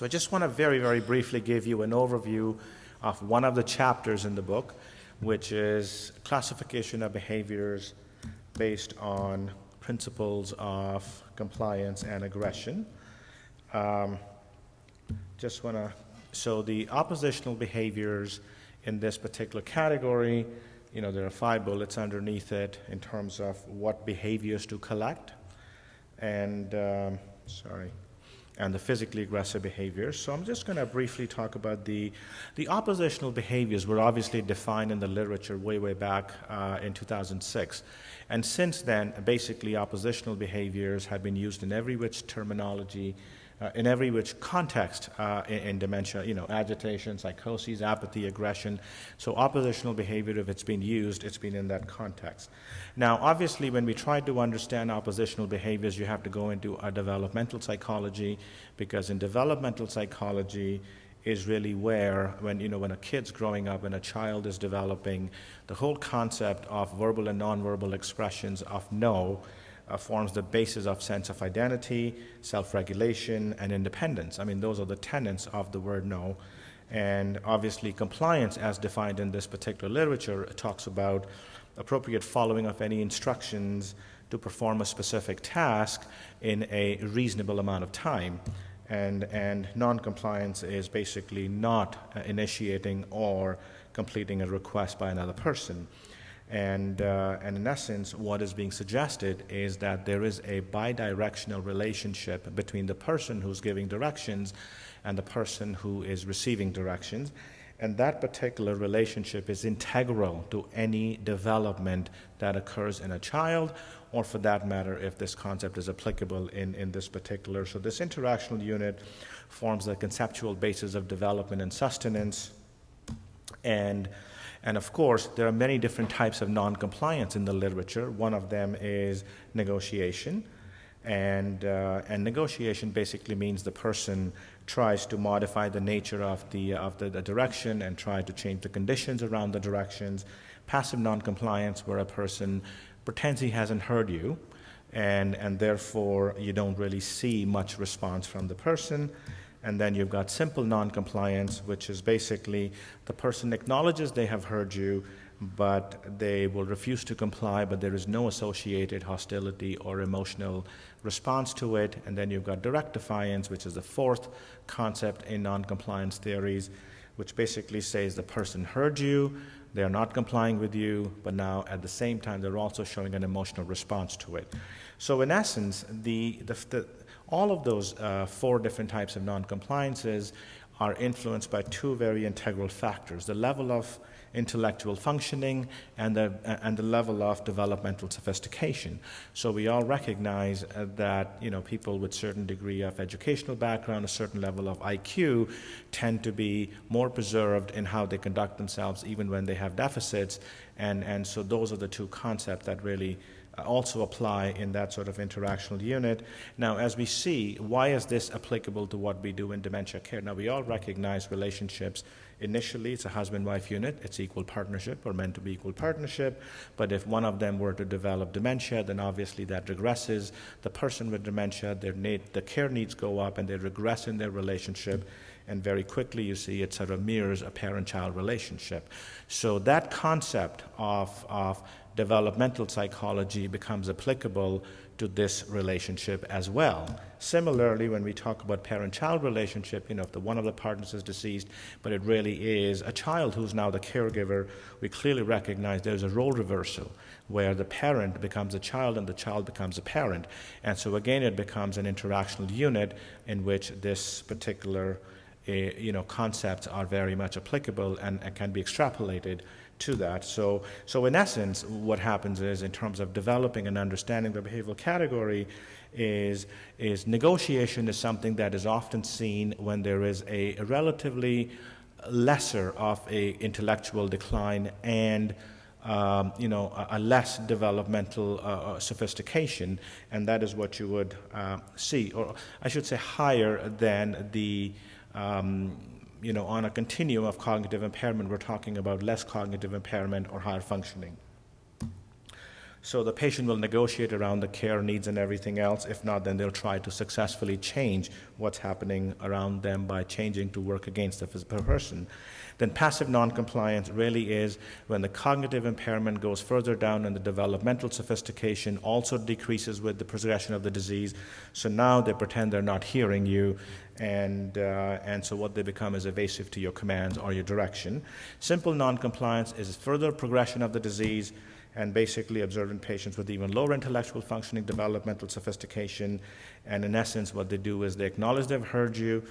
So I just want to very, very briefly give you an overview of one of the chapters in the book, which is classification of behaviors based on principles of compliance and aggression. So the oppositional behaviors in this particular category, there are 5 bullets underneath it in terms of what behaviors to collect, and the physically aggressive behaviors. So I'm just going to briefly talk about the oppositional behaviors were obviously defined in the literature way back in 2006. And since then, basically oppositional behaviors have been used in every which terminology, in every which context in dementia, agitation, psychosis, apathy, aggression. So oppositional behavior, if it's been used, it's been in that context. Now, obviously, when we try to understand oppositional behaviors, you have to go into a developmental psychology, because in developmental psychology is really where, when a kid's growing up, when a child is developing, the whole concept of verbal and nonverbal expressions of no forms the basis of sense of identity, self-regulation, and independence. I mean, those are the tenets of the word no. And obviously compliance, as defined in this particular literature, talks about appropriate following of any instructions to perform a specific task in a reasonable amount of time. And non-compliance is basically not initiating or completing a request by another person. And in essence, what is being suggested is that there is a bidirectional relationship between the person who's giving directions and the person who is receiving directions. And that particular relationship is integral to any development that occurs in a child, or for that matter, if this concept is applicable in this particular. So this interactional unit forms the conceptual basis of development and sustenance. And of course, there are many different types of non-compliance in the literature. One of them is negotiation. And negotiation basically means the person tries to modify the nature of the direction and try to change the conditions around the directions. Passive non-compliance, where a person pretends he hasn't heard you, and therefore you don't really see much response from the person. And then you've got simple non-compliance, which is basically the person acknowledges they have heard you, but they will refuse to comply, but there is no associated hostility or emotional response to it. And then you've got direct defiance, which is the 4th concept in non-compliance theories, which basically says the person heard you, they are not complying with you, but now at the same time they're also showing an emotional response to it. So in essence, all of those 4 different types of non-compliances are influenced by 2 very integral factors: the level of intellectual functioning and the level of developmental sophistication. So we all recognize that people with certain degree of educational background, a certain level of IQ, tend to be more preserved in how they conduct themselves even when they have deficits, and so those are the 2 concepts that really also apply in that sort of interactional unit. Now, as we see, why is this applicable to what we do in dementia care? Now, we all recognize relationships. Initially, it's a husband-wife unit. It's equal partnership, or meant to be equal partnership. But if one of them were to develop dementia, then obviously that regresses. The person with dementia, the care needs go up, and they regress in their relationship. And very quickly, you see, it sort of mirrors a parent-child relationship. So that concept of developmental psychology becomes applicable to this relationship as well. Similarly, when we talk about parent-child relationship, if one of the partners is deceased, but it really is a child who's now the caregiver, we clearly recognize there's a role reversal where the parent becomes a child and the child becomes a parent. And so again, it becomes an interactional unit in which this particular concepts are very much applicable and can be extrapolated to that. So in essence, what happens is, in terms of developing and understanding the behavioral category, is negotiation is something that is often seen when there is a relatively lesser of a intellectual decline and a less developmental sophistication, and that is what you would see, or I should say higher than the on a continuum of cognitive impairment. We're talking about less cognitive impairment or higher functioning. So the patient will negotiate around the care needs and everything else. If not, then they'll try to successfully change what's happening around them by changing to work against the physical person. Then passive noncompliance really is when the cognitive impairment goes further down and the developmental sophistication also decreases with the progression of the disease. So now they pretend they're not hearing you, and so what they become is evasive to your commands or your direction. Simple noncompliance is further progression of the disease, and basically observed in patients with even lower intellectual functioning, developmental sophistication. And in essence, what they do is they acknowledge they've heard you,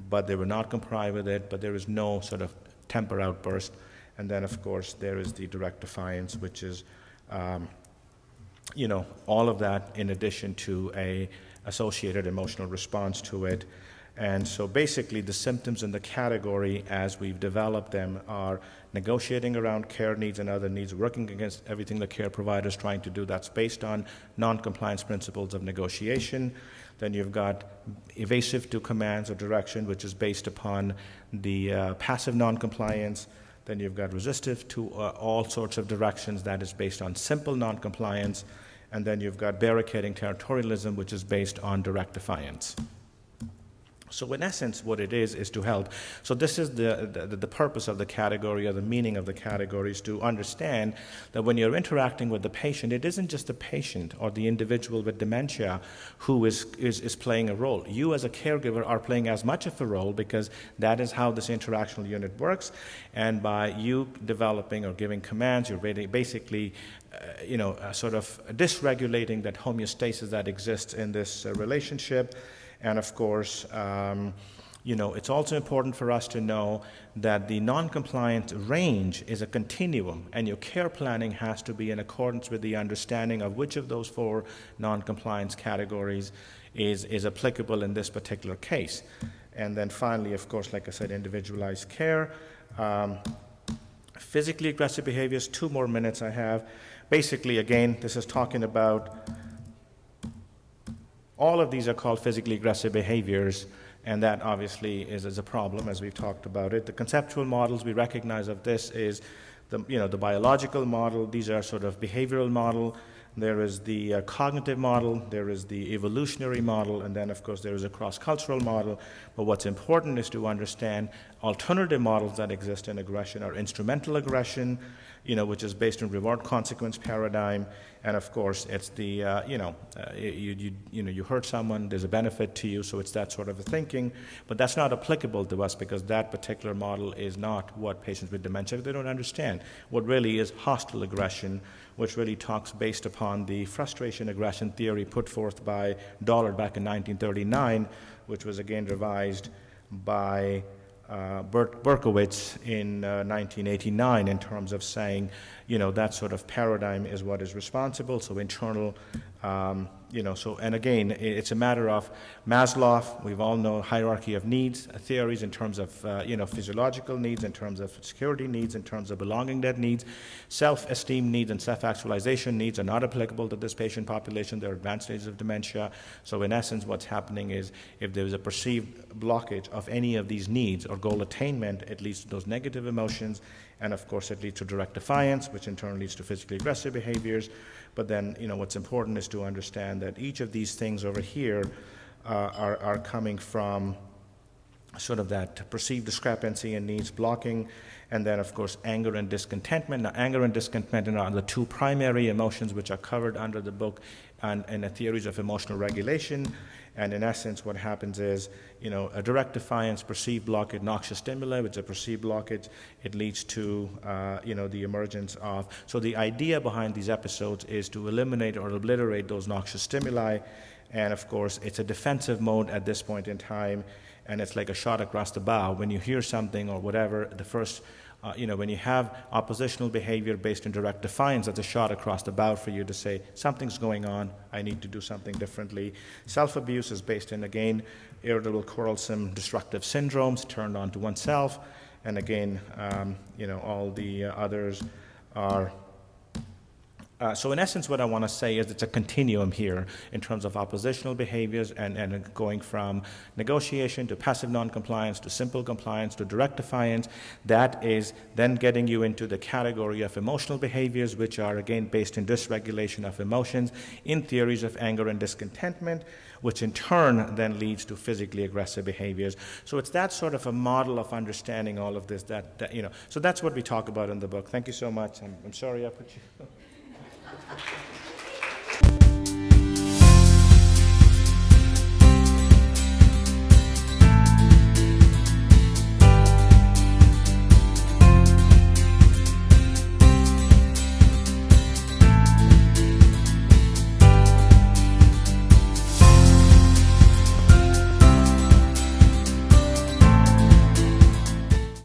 but they will not comply with it, but there is no sort of temper outburst. And then, of course, there is the direct defiance, which is, all of that in addition to a associated emotional response to it. And so basically the symptoms in the category as we've developed them are negotiating around care needs and other needs, working against everything the care provider is trying to do. That's based on non-compliance principles of negotiation. Then you've got evasive to commands or direction, which is based upon the passive non-compliance. Then you've got resistive to all sorts of directions. That is based on simple non-compliance. And then you've got barricading territorialism, which is based on direct defiance. So in essence, what it is to help. So this is the purpose of the category, or the meaning of the category, is to understand that when you're interacting with the patient, it isn't just the patient or the individual with dementia who is playing a role. You as a caregiver are playing as much of a role, because that is how this interactional unit works. And by you developing or giving commands, you're basically sort of dysregulating that homeostasis that exists in this relationship. And of course, it's also important for us to know that the non-compliant range is a continuum, and your care planning has to be in accordance with the understanding of which of those 4 non-compliance categories is applicable in this particular case. And then finally, of course, like I said, individualized care. Physically aggressive behaviors, 2 more minutes I have. Basically, again, this is talking about all of these are called physically aggressive behaviors, and that obviously is a problem, as we've talked about it. The conceptual models we recognize of this is the biological model. These are sort of behavioral model. There is the cognitive model, there is the evolutionary model, and then, of course, there is a cross-cultural model. But what's important is to understand alternative models that exist in aggression are instrumental aggression, which is based on reward-consequence paradigm. And, of course, it's the, you hurt someone, there's a benefit to you, so it's that sort of a thinking. But that's not applicable to us, because that particular model is not what patients with dementia, they don't understand. What really is hostile aggression, which really talks based upon the frustration aggression theory put forth by Dollard back in 1939, which was again revised by Berkowitz in 1989, in terms of saying, that sort of paradigm is what is responsible. So internal, and again, it's a matter of Maslow. We've all know hierarchy of needs theories in terms of, physiological needs, in terms of security needs, in terms of belonging that needs. Self-esteem needs and self-actualization needs are not applicable to this patient population. They're advanced stages of dementia. So in essence, what's happening is if there is a perceived blockage of any of these needs or goal attainment, it leads to those negative emotions. And of course, it leads to direct defiance, which in turn leads to physically aggressive behaviors. But then, what's important is to understand that each of these things over here are coming from sort of that perceived discrepancy in needs blocking, and then, of course, anger and discontentment. Now, anger and discontentment are the 2 primary emotions which are covered under the book and the theories of emotional regulation. And in essence, what happens is, a direct defiance, perceived blockage, noxious stimuli, which is a perceived blockage, it leads to, the emergence of. So the idea behind these episodes is to eliminate or obliterate those noxious stimuli. And of course, it's a defensive mode at this point in time, and it's like a shot across the bow. When you hear something or whatever, the first, when you have oppositional behavior based in direct defiance, that's a shot across the bow for you to say, something's going on, I need to do something differently. Self-abuse is based in, again, irritable, quarrelsome, destructive syndromes turned on to oneself. And again, all the others are So in essence, what I want to say is it's a continuum here in terms of oppositional behaviors and going from negotiation to passive noncompliance to simple compliance to direct defiance. That is then getting you into the category of emotional behaviors, which are again based in dysregulation of emotions in theories of anger and discontentment, which in turn then leads to physically aggressive behaviors. So it's that sort of a model of understanding all of this that so that's what we talk about in the book. Thank you so much. I'm sorry I put you...